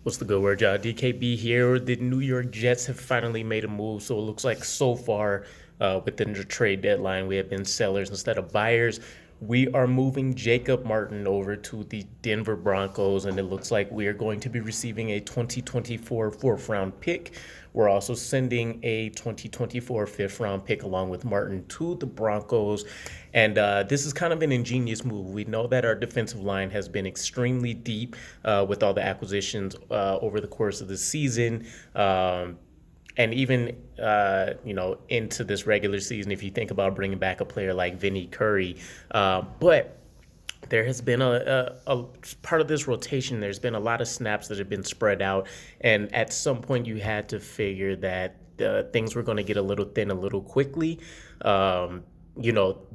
What's the good word, y'all? DKB here. The New York Jets have finally made a move. So it looks like so far within the trade deadline, we have been sellers instead of buyers. We are moving Jacob Martin over to the Denver Broncos, and it looks like we are going to be receiving a 2024 fourth-round pick. We're also sending a 2024 fifth-round pick along with Martin to the Broncos. And this is kind of an ingenious move. We know that our defensive line has been extremely deep with all the acquisitions over the course of the season. And even, into this regular season, if you think about bringing back a player like Vinny Curry. But there has been a part of this rotation. There's been a lot of snaps that have been spread out. And at some point, you had to figure that things were going to get a little thin a little quickly.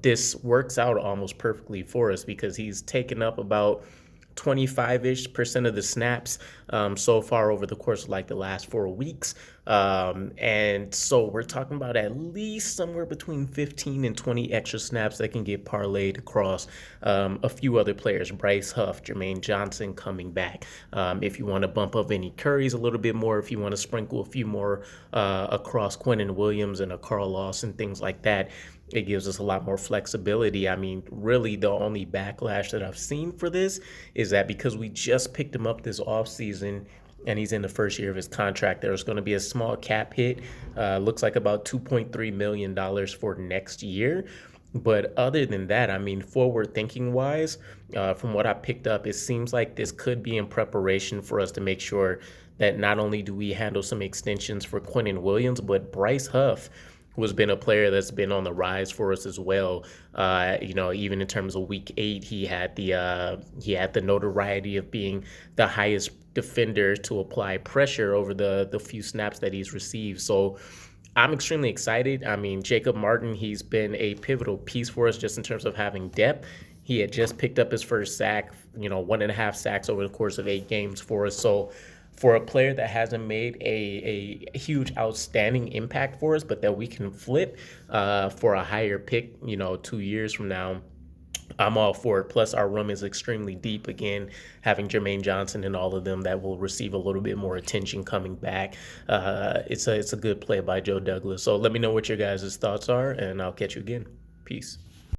This works out almost perfectly for us because he's taken up about 25-ish% of the snaps so far over the course of like the last 4 weeks. And so we're talking about at least somewhere between 15 and 20 extra snaps that can get parlayed across a few other players, Bryce Huff, Jermaine Johnson coming back. If you want to bump up any Currys a little bit more, if you want to sprinkle a few more across Quinnen Williams and a Carl Lawson, things like that, it gives us a lot more flexibility. I mean, really, the only backlash that I've seen for this is that because we just picked him up this offseason and he's in the first year of his contract, there's going to be a small cap hit. Looks like about $2.3 million for next year. But other than that, I mean, forward thinking wise, from what I picked up, it seems like this could be in preparation for us to make sure that not only do we handle some extensions for Quinnen Williams, but Bryce Huff, who has been a player that's been on the rise for us as well. Even in terms of week 8, he had the notoriety of being the highest defender to apply pressure over the few snaps that he's received. So I'm extremely excited. I mean, Jacob Martin, he's been a pivotal piece for us just in terms of having depth. He had just picked up his first sack, 1.5 sacks over the course of 8 games for us. So for a player that hasn't made a huge, outstanding impact for us, but that we can flip for a higher pick, 2 years from now, I'm all for it. Plus, our room is extremely deep. Again, having Jermaine Johnson and all of them that will receive a little bit more attention coming back. It's a good play by Joe Douglas. So let me know what your guys' thoughts are, and I'll catch you again. Peace.